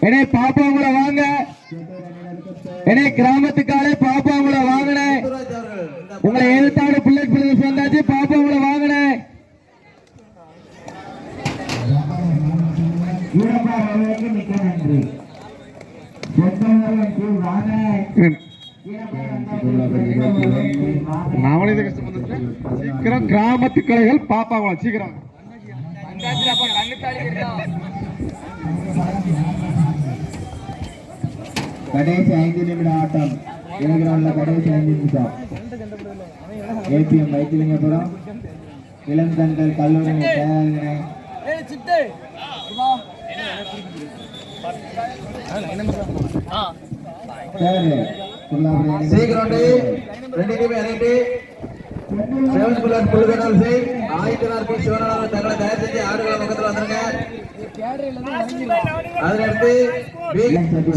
என்னை பாப்பாங்களை வாங்க, என்னை கிராமத்துக்காலே பாப்பாங்களை வாங்கின உங்களை எழுத்தாடு புல்லட் பிரதேசம் வந்தாச்சு. பாப்பாங்களை வாங்கின மிக்க நன்றி. சீக்கிரம் கிராமத்து கலைகள் பாப்பாங்களா சீக்கிரம். கடைசி 5 நிமிட ஆட்டம். கடைசி 5 நிமிஷம். ஏபிஎம் வைத்திலிங்கபுரம் இளந்தங்கள் கல்லூரி தயாரினை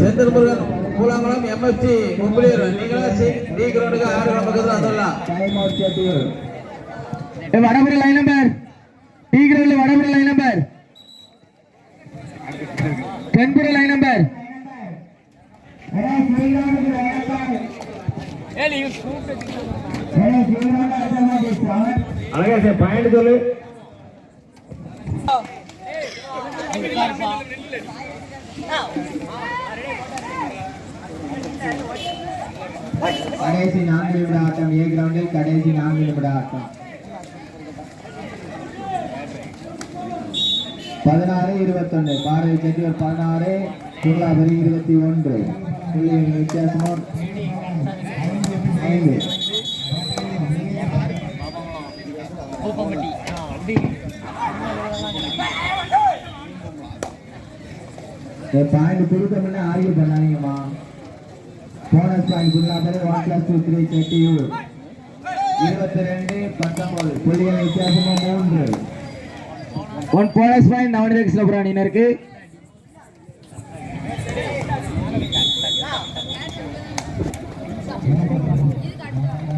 செந்தில்முருகன் பூலாங்குளம் எம்எஃப்சி மும்புலியூர் டி கிரவுண்டுக்கு ஆடுகளம் பக்கத்தில் வந்துடலாம். வடபுரி லைன் நம்பர் டி கிரவுண்ட்ல வடபுரி லைன் நம்பர் தென்புரி லைன் நம்பர் அழகா பாயிண்ட் சொல்லு. கடைசி 4 நிமிட ஆட்டம். ஏ கிரவுண்டில் கடைசி 4 நிமிட ஆட்டம். 16-21 பாரதி செட்டியூர் 16 சுர்லாபுரி 21 புள்ளியின் வித்தியாசமோ 5. பாயிண்ட் கொடுக்க முன்ன ஆர்கியூ பண்ணாதீங்கம்மா. போனஸ் பாயிண்ட் சுர்லாபுரி 1+2-3 செட்டியூர் 22-19 புள்ளியின் வித்தியாசமோ 3. 1 போனஸ் பாயிண்ட் நவநீத கிருஷ்ணபுரம் அணியினருக்கு.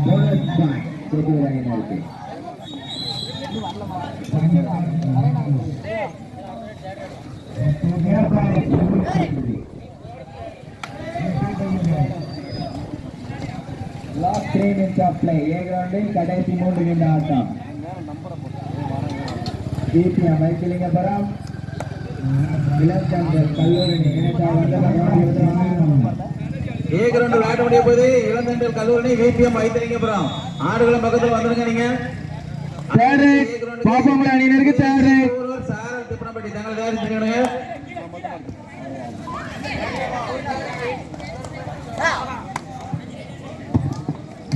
போனஸ் பாயிண்ட் செட்டியூர் அணியினருக்கு. Last 3 minutes of play. A ground கடைசி 3 நிமிட ஆட்டம். ஏபிஎம் வைத்திலிங்கபுரம் இளந்தங்கள் கல்லூரி ஏ கிரவுண்ட் விளையாட முடிய போது இளந்தண்டல் கல்லூரி ஏபிஎம் வைத்திலிங்கபுரம் ஆடுகளம் பக்கத்தில் வந்துருங்க. நீங்க பாப்பாங்களை அணியினருக்கு தேர்வு சாரல் திப்பனப்பட்டி தங்களை தயாரிச்சுக்கணுங்க.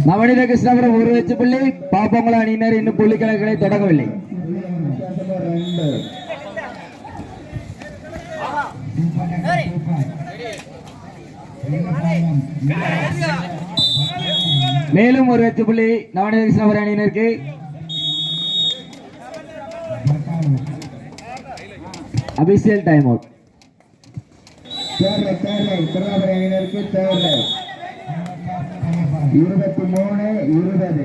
நவநீத கிருஷ்ணபுரம் 1 வெச்சு புள்ளி. பாப்பாங்களை அணியினர் இன்னும் புள்ளி கணக்குகளை தொடங்கவில்லை. மேலும் 1 வெச்சு புள்ளி நவநீத கிருஷ்ணபுரம் அணியினருக்கு. Official time out. அணியினருக்கு 23-20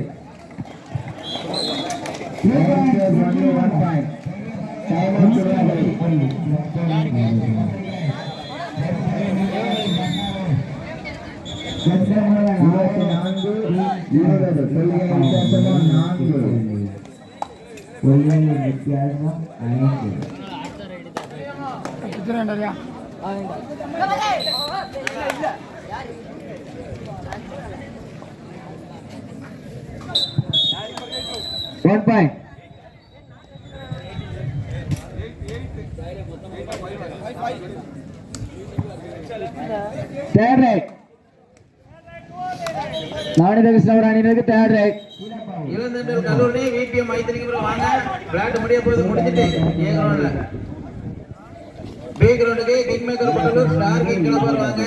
1 point. Third right. நவநீத கிருஷ்ணபுரம் அணியினருக்கு தேர்ட் ரைட். இளந்தண்டல் கல்லூரி ஏபிஎம் வைத்திலிங்கபுரம் வாங்க. விளையாட்டு முடிய போது முடிஞ்சிட்டு ஏ கிரவுண்ட்ல பி கிரவுண்டுக்கு கிங் மேக்கர் பட்டலூர் ஸ்டார் கிங் கிளப்பர் வாங்க.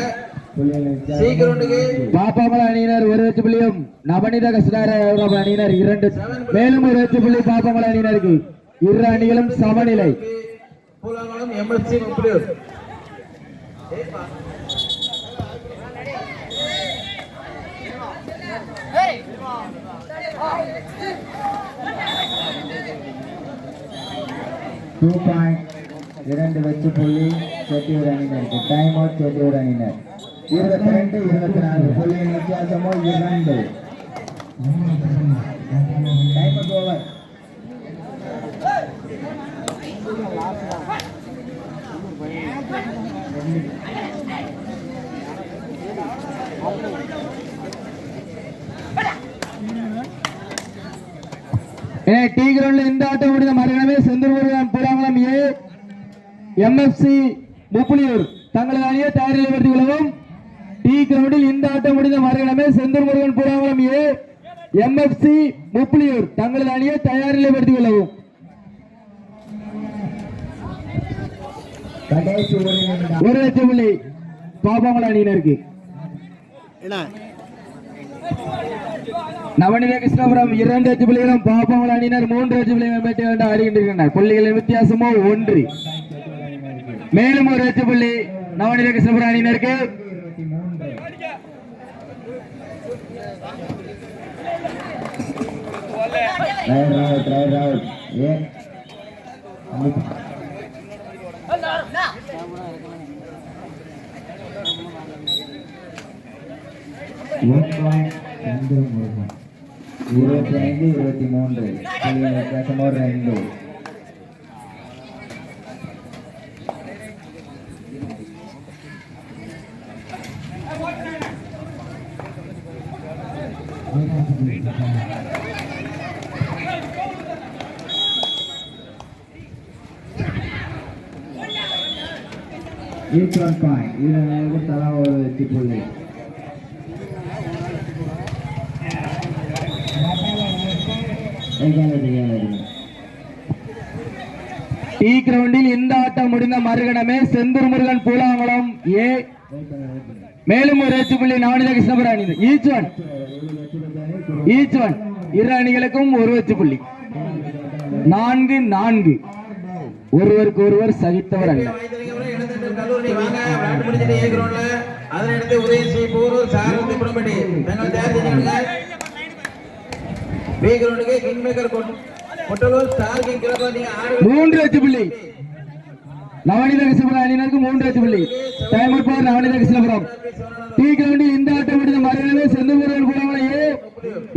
சி கிரவுண்டுக்கு பாப்பாமலை அணியினர் 1 வெச்சு புள்ளியும் நவநீத கிருஷ்ணபுரம் அணியினர் 2. மேலும் 1 வெச்சு புள்ளி பாப்பாமலை அணியினருக்கு. இரு அணிகளும் சமநிலை. பூலாங்குளம் எம்எஃப்சி மும்புலியூர். Two point 2 வெச்சு புள்ளி செட்டியூர் அணியினருக்கு டைம் அவுட் செட்டியூர் அணியினர் 22-24 புள்ளியின் வித்தியாசமோ 2 டைம் அவுட் ஓவர் டி கிரவுண்ட்ல இந்த ஆட்டம் முடிந்த மறுகணமே செந்தூர் முருகன் பூலாங்குளம் ஏ எம்எஃப்சி முப்புலியூர் தங்களது அணியை தயார் நிலைப்படுத்திக் கொள்ளவும். டி கிரவுண்டில் இந்த ஆட்டம் முடிந்த மறுகணமே செந்தூர் முருகன் பூலாங்குளம் ஏ எம்எஃப்சி முப்புலியூர் தங்களது அணியை தயார் நிலைப்படுத்திக் கொள்ளவும். கடைசி ஒரு நிமிடம். 1 லட்சம் புள்ளி பாப்பாங்குளம் அணியினருக்கு. நவநீத கிருஷ்ணபுரம் 2 லட்சம் புள்ளிகளும் பாப்பாங்குளம் அணியினர் 3 லட்சம் புள்ளிகளும் பெற்று கொண்டு ஆடுகின்றனர். புள்ளிகளின் வித்தியாசமோ 1. மேலும் 1 லட்சம் புள்ளி நவநீத கிருஷ்ணபுரம் அணியினருக்கு. 23 ரைட் அவுட் ஏ செந்தூர் முருகன் 25-23 புள்ளியின் வித்தியாசமோ 2 each 1 point இதற்கு தலா ஒரு வெற்றி புள்ளி. டி கிரவுண்டில் இந்த ஆட்டம் முடிந்த மறுகணமே செந்தூர் முருகன் பூலாங்குளம் ஏ மேலும் 1 லட்சம் புள்ளி நவநீத கிருஷ்ணபுரம் அணியினர். ஈச் ஒன் இரு அணிகளுக்கும் 1 லட்சம் புள்ளி. 4-4 ஒருவருக்கு ஒருவர் சகித்தவர் அல்ல. கல்லூரி வாங்க விளையாட்டு முடிஞ்சிட்டு ஏ கிரவுண்ட்ல அதனை அடுத்து உதயசி போரூர் சாரதி புறம்பட்டி தங்கள் தயார் செஞ்சுக்கணுங்க. பி கிரவுண்டுக்கு king maker Kottalur star king club நீங்க 3 லட்சம் புள்ளி நவநீத கிருஷ்ணபுரம் அணியினருக்கு 3 லட்சம் புள்ளி. டைம் அவுட் பார் நவநீத கிருஷ்ணபுரம். டி கிரவுண்டில் இந்த ஆட்டம் முடிந்த மறுநாளே செந்தூர் முருகன் பூலாங்குளம் ஏ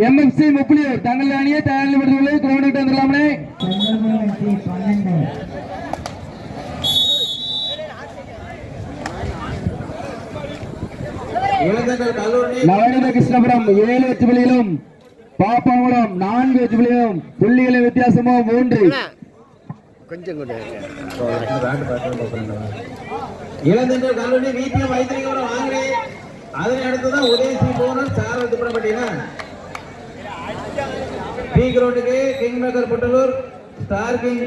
எம்எஃப்சி முப்புலியூர் தங்களது அணியை தயார் நிலைப்படுத்தியுள்ளது. கிரவுண்டுக்கு வந்துடலாமே. நவநீத கிருஷ்ணபுரம் 7 லட்சம் புள்ளிகளும் பாப்பாங்குளம் 4 லட்சம் புள்ளிகளும் புள்ளிகளின் வித்தியாசமோ 3. இளந்தங்கள் கல்லூரி விபிஎம் வைத்திரிகபுரம் வாங்கி அதனை அடுத்துதான் உதயசி போனல் சாரதி புறம்பட்டினா. பி கிரவுண்டுக்கு கிங் மேக்கர் புட்டலூர் ஸ்டார் கிங்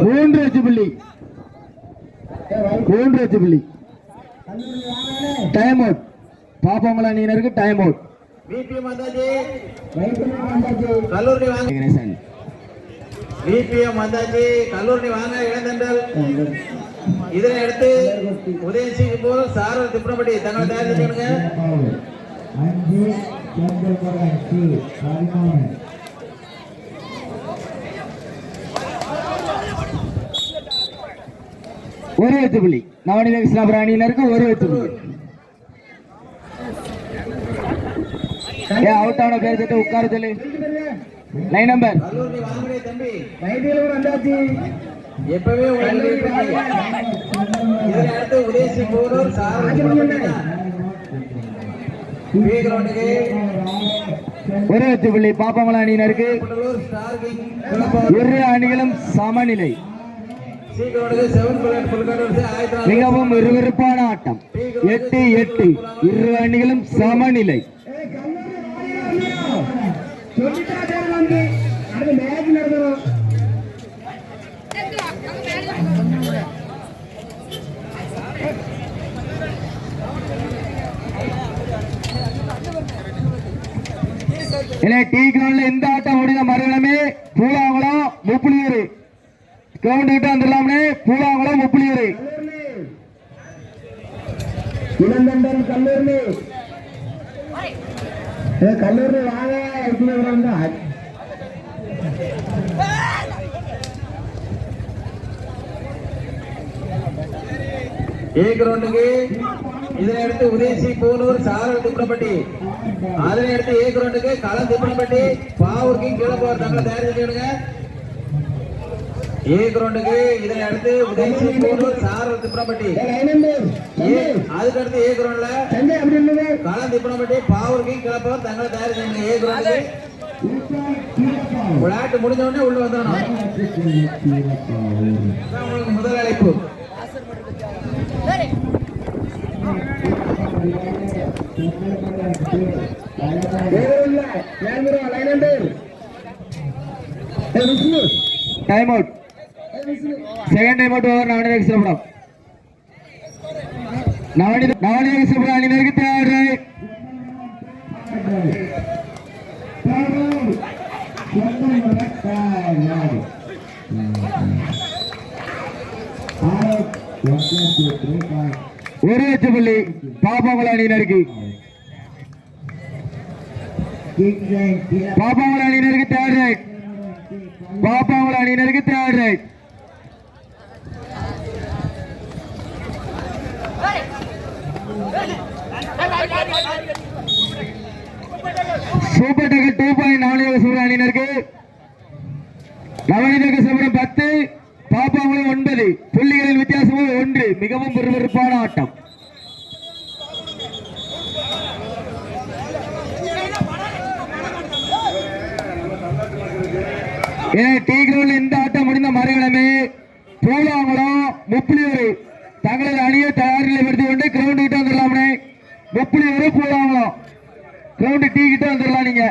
3 லட்சம் புள்ளி 3 லட்சம் புள்ளி. டைம் அவுட் பாப்பாங்குளம் அணியினருக்கு டைம் அவுட். விபிஎம் வந்தாச்சு கல்லூரி வாங்க விபிஎம் வந்தாச்சு கல்லூரி வாங்க இளந்தண்டல் இதனை அடுத்து உதயசி போல் சாரல் திப்புறப்பட்டி தங்களை தயார் செஞ்சுக்கணுங்க. 1 லட்சம் புள்ளி நவநீத கிருஷ்ணபுரம் அணியினருக்கு 1 லட்சம் புள்ளி. அவுட் ஆன பேர் சேர்த்து உட்கார சொல்லு. லைன் நம்பர் கல்லூரி வாங்கடே தம்பி வைத்தியலூர் வந்தாச்சு எப்பவே இதனை அடுத்து உதயசி போரூர் சாரல் திப்புறப்பட்டி பி கிரவுண்டுக்கு 1 லட்சம் புள்ளி பாப்பாங்குளம் அணியினருக்கு. புட்டலூர் ஸ்டார் கிங் இரு அணிகளும் சமநிலை. சி கிரவுண்டுக்கு 7 புல்லட் புல்காடூர் ஆயத்தம் மிகவும் விறுவிறுப்பான ஆட்டம். 8-8 இரு அணிகளும் சமநிலை. டி கிரவுண்ட்ல இந்த ஆட்டம் முடிந்த மறுகணமே பூலாங்குளம் முப்புலியூர் கிரவுண்ட் கிட்ட வந்துடலாம்னே. பூலாங்குளம் முப்புலியூர் இளந்தண்டல் கல்லூரி கல்லூரி வாங்க வந்தா ஏ கிரவுண்டுக்கு இதனை அடுத்து உதயசி பூனூர் சாரல் திப்பனப்பட்டி. அதனை அடுத்து ஏ கிரவுண்டுக்கு களம் திப்பனப்பட்டி பாவூருக்கு கீழே போற தங்களை தயார் செஞ்சுடுங்க. ஏ கிரவுண்டுக்கு இதனை அடுத்து உதயசி பூனூர் சாரல் திப்பனப்பட்டி. அதுக்கு அடுத்து ஏ கிரவுண்ட்ல களம் திப்பனப்பட்டி பாவூருக்கு கீழே போற தங்களை தயார் செய்யுங்க. ஏ கிரவுண்டுக்கு விளையாட்டு முடிஞ்ச உடனே உள்ள வந்துடணும். உங்களுக்கு முதல் அழைப்பு. Time out. Second time out over. Navaneetha Krishnapuram அணியினருக்கு தேவை. ஒரு வெற்றி புள்ளி பாப்பாங்குளம் அணியினருக்கு. பாப்பாங்குளம் அணியினருக்கு தேர்ட் ரைட். பாப்பாங்குளம் அணியினருக்கு தேர்ட் ரைட். சூப்பர் டக்கர் 2.4 நவநீத அணியினருக்கு. நவநீத கிருஷ்ணபுரம் 10 பாப்பாங்குளம் 9. புள்ளிகளின் வித்தியாசமும் 1. மிகவும் விறுவிறுப்பான ஆட்டம். டி கிரவுண்டில் இந்த ஆட்டம் முடிந்த மறுகிழமை பூலாங்குளம் முப்புளியூர் தங்களது அணியை தயாரில் எடுத்துக் கொண்டு கிரவுண்ட் கிட்ட வந்துடலாம்னே. முப்புளியூர் பூலாங்குளம் கிரவுண்ட் டீ கிட்ட வந்துடலாம். நீங்க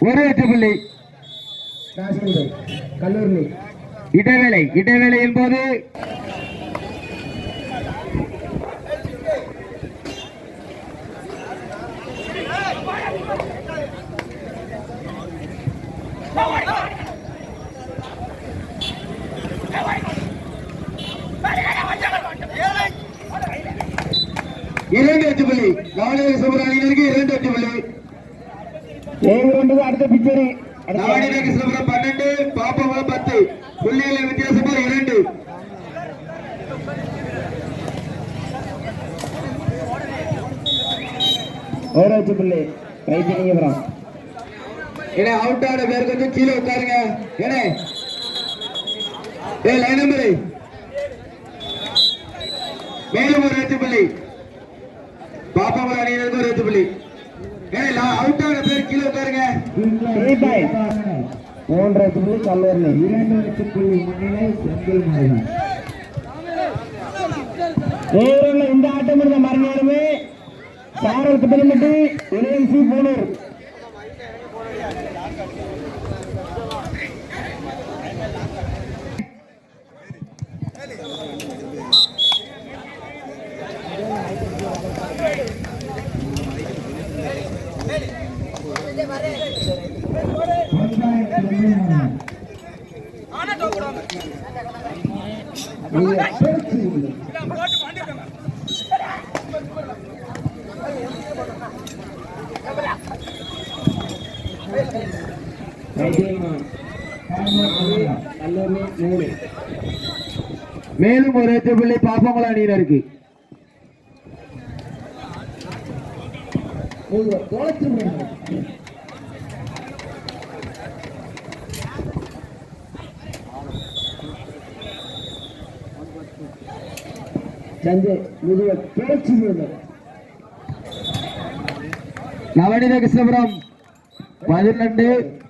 ஒரு வெற்றி புள்ளி. கல்லூரி இடைவேளை என்பது இரண்டு வெற்றி புள்ளி. நவநீத கிருஷ்ணபுரம் அணியினருக்கு 2 வெற்றி புள்ளி. அடுத்த பிச்சரி. நவநீத கிருஷ்ணபுரம் 12 பாப்பாங்குளம் 10. புள்ளிகளின் வித்தியாசமா 2. ஒரு வெற்றி புள்ளி. ரைத்தினிபுரம் ஏன்னா அவுட் ஆன பேர் கொஞ்சம் கீழே உட்காருங்க. ஏனே லைன் நம்பர். மேலும் ஒரு வெற்றி புள்ளி. பாப்பாங்குளம் அணியினருக்கு 1 வெற்றி புள்ளி. ஏன்னா அவுட் ஆன பேர் கீழே உட்காருங்க. 3 வெற்றி புள்ளி கல்லூரி. 2 வெற்றி புள்ளி முன்னிலை செந்தில் மாறி. இந்த ஆட்டம் முடிந்த மறுநாளுமே சாரல் திப்பனப்பட்டி உதயசி பூனூர். மேலும் ஒரு வெற்றி புள்ளி பாப்பாங்குளம் அணியினருக்கு. நவநீத கிருஷ்ணபுரம் 12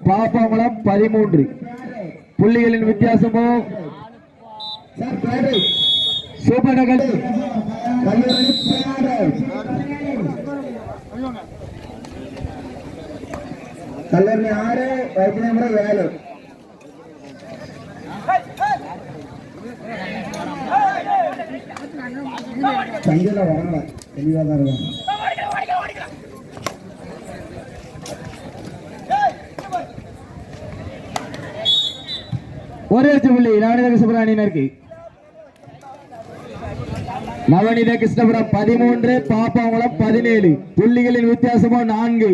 பாப்பாங்குளம் 13. புள்ளிகளின் வித்தியாசமோ சூப்பர் டக்கர். கல்லூரி 6 வைத்தியபுரம் 7. சங்கில வரல தெளிவா தான் இருக்கும். ஒரு வெற்றி புள்ளி நவநீத கிருஷ்ணபுரம் அணியினருக்கு. நவநீத கிருஷ்ணபுரம் 13, பாப்பாங்குளம் 17. புள்ளிகளின் வித்தியாசமோ 4.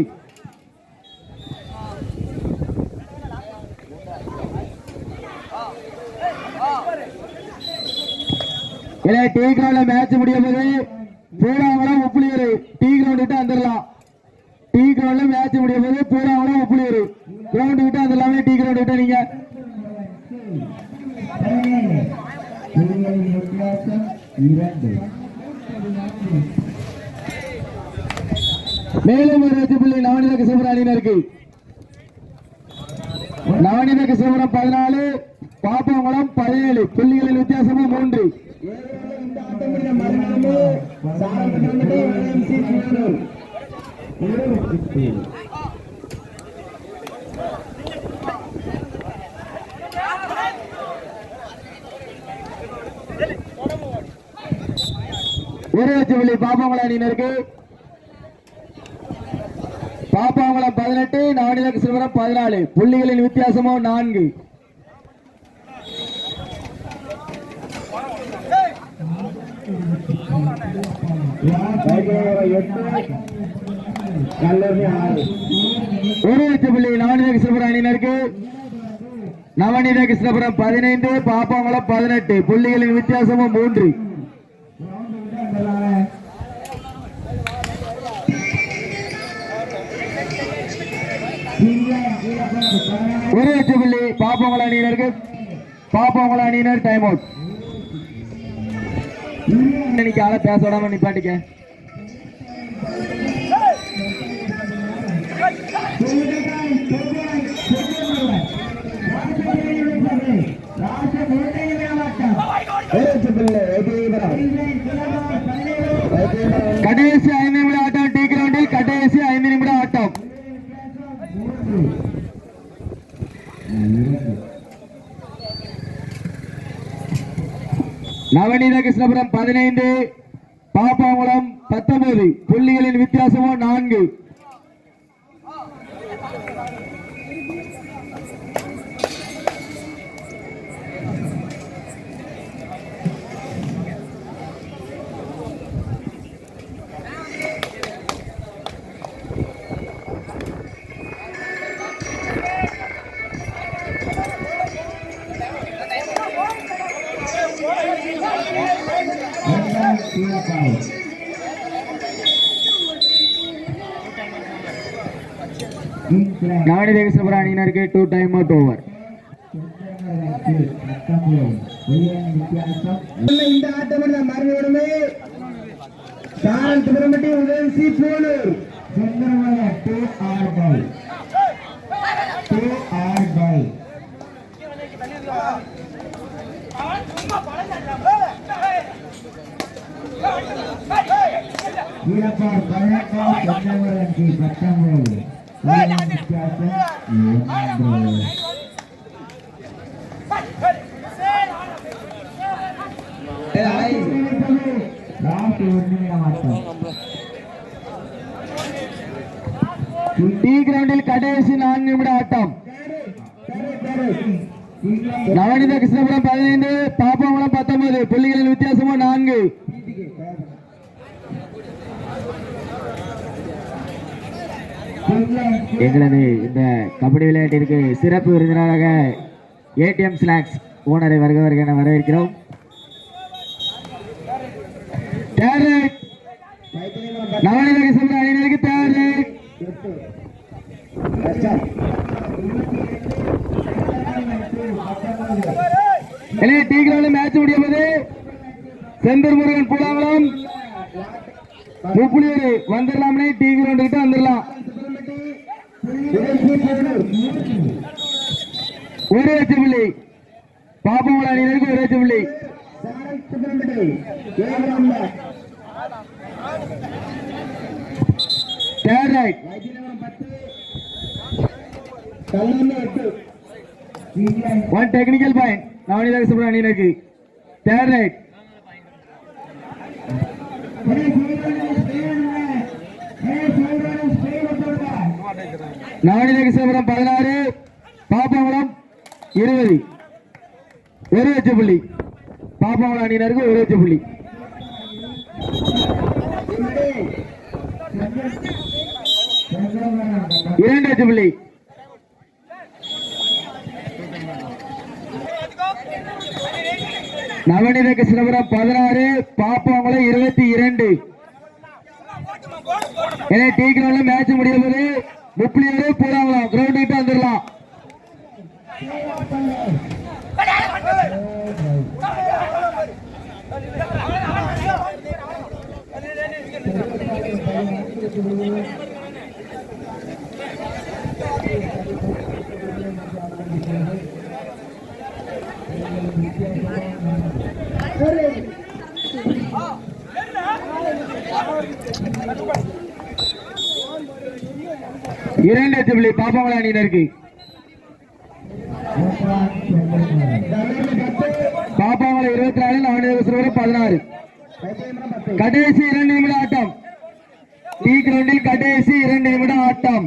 டீ கிரவுண்ட்ல மேட்ச் முடியும் போது பூராங்குளம் உப்புளியூர் டீ கிரவுண்ட் விட்டு வந்துடலாம். டீ கிரவுண்ட்ல மேட்ச் முடியும் போது பூராங்குளம் உப்புளியூர் கிரவுண்ட் விட்டு வந்துடலாமே. டீ கிரவுண்ட் விட்டு நீங்க மேலும் ஒரு வெற்றி புள்ளி நவநீத கிருஷ்ணபுரம் அணியினருக்கு. நவநீத கிருஷ்ணபுரம் 14, பாப்பாங்குளம் 17. புள்ளிகளின் வித்தியாசமும் 3. ஒரு வெற்றி புள்ளி பாப்பாங்குளம் அணியினருக்கு. பாப்பாங்குளம் 18, நவநீத கிருஷ்ணபுரம் 14. புள்ளிகளின் வித்தியாசமோ 4. ஒரு வெற்றி புள்ளி நவநீத கிருஷ்ணபுரம் அணியினருக்கு. நவநீத கிருஷ்ணபுரம் 15, பாப்பாங்குளம் 18. புள்ளிகளின் வித்தியாசமும் 3. ஒரு வெற்றி புள்ளி பாப்பாங்குளம் அணியினருக்கு. பாப்பாங்குளம் அணியினர் டைம் அவுட். இன்னைக்கு ஆள பேச விடாம நிப்பாட்டிக்க. கடைசி 5 நிமிட ஆட்டம். டீ கிரவுண்டில் கடைசி 5 நிமிட ஆட்டம். நவநீத கிருஷ்ணபுரம் 15, பாப்பாங்குளம் 19. புள்ளிகளின் வித்தியாசமோ 4. நவநீத கிருஷ்ணபுரம் அணியினருக்கு 2 டைம் அவுட் ஓவர். இந்த ஆட்டம் மறுபடியுமே சாரல்புரமட்டி உதயசி போலூர் சுந்தரமலை 2 ஆர் பை 2 ஆர் பை வீரப்பார் 18, சுந்தரமலை 19. வித்தியாசம் 1. டீ கிரவுண்டில் கடைசி 4 நிமிட ஆட்டம். நவநீத கிருஷ்ணபுரம் 15, பாப்பாங்குளம் 19. புள்ளிகளின் வித்தியாசமோ 4. எங்களது இந்த கபடி விளையாட்டிற்கு சிறப்பு விருந்தினராக ஏடிஎம் ஸ்நாக்ஸ் ஓனரை வருக என வரவேற்கிறோம். நவநீத கிருஷ்ணபுரம் அணியினருக்கு டீ கிரவுண்ட் மேட்ச் முடியும்போது செந்தூர் முருகன் பூலாங்குளம் உப்புளியூர் வந்துடலாம்னே. டீ கிரவுண்ட் கிட்ட வந்துடலாம். ஒரு வெற்றி புள்ளி பாப்பாங்குளம் அணியினருக்கு. ஒரு வெற்றி புள்ளி. One technical point Navaneetha Krishnapuram அணியினருக்கு. Third right. நவநீத கிருஷ்ணபுரம் 16, பாப்பாங்குளம் 20. ஒரு வெற்றி புள்ளி பாப்பாங்குளம் அணியினருக்கு. ஒரு வெற்றி புள்ளி. 2 வெற்றி புள்ளி. நவநீத கிருஷ்ணபுரம் 16 பாப்பாங்குளம் 22. ஏன்னா டீ கிரவுண்ட்ல மேட்ச் முடிய போது முப்பளியூர் பூலாங்குளம் கிரவுண்ட் கிட்ட வந்துடலாம். இரண்டு வெற்றி புள்ளி பாப்பாங்குளம் அணியினருக்கு. பாப்பாங்குளம் 24 நவநீத கிருஷ்ணபுரம் 16. கடைசி 2 நிமிட ஆட்டம். டீ கிரவுண்டில் கடைசி 2 நிமிட ஆட்டம்.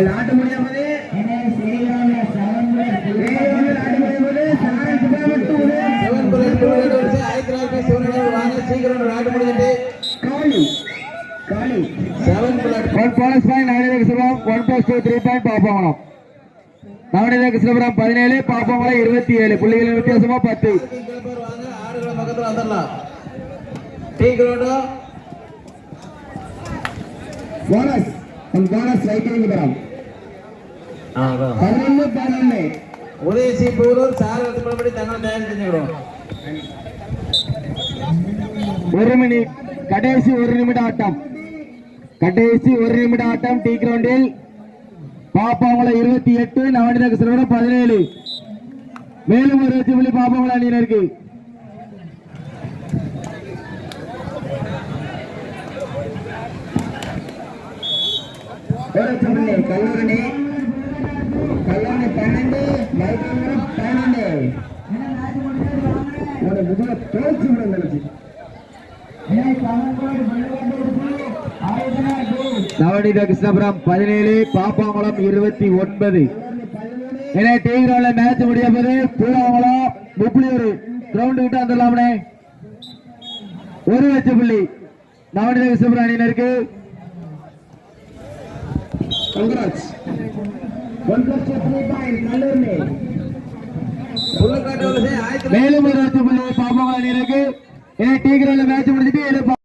நாட்டு முடியாமது பாப்பாங்குளம் நவநீத கிருஷ்ணபுரம் 17 பாப்பாங்குளம் 27 புள்ளிகளின் வித்தியாசமா 10. போனஸ் வைத்திருக்க பெறாம் 11 உதயசி பூரூர் சார் படி தங்களை தயார் செஞ்சுக்கிறோம். 1 மினி கடைசி 1 நிமிட ஆட்டம். கடைசி 1 நிமிட ஆட்டம். டீ கிரவுண்டில் பாப்பாங்குளம் 28 நவநீத கிருஷ்ணபுரம் 17. மேலும் ஒரு வெற்றி புள்ளி பாப்பாங்குளம் அணியினருக்கு. கல்லூரணி 12 வைத்தியபுரம் 12. முதல்ல பேச்சு நினைச்சு நவநீத கிருஷ்ணபுரம் 17 பாப்பாங்குளம் 29. ஏன்னா டீ கிரவுண்ட்ல மேட்ச் முடிய போது பூலாங்குளம் முப்பளியூர் கிரவுண்ட் கிட்ட வந்துடலாம்னே. ஒரு வெற்றி புள்ளி நவநீத கிருஷ்ணபுரம் அணியினருக்கு. மேலும் ஒரு வெற்றி புள்ளி பாப்பாங்குளம் அணியினருக்கு. ஏன்னா டீ கிரவுண்ட்ல மேட்ச் முடிஞ்சிட்டு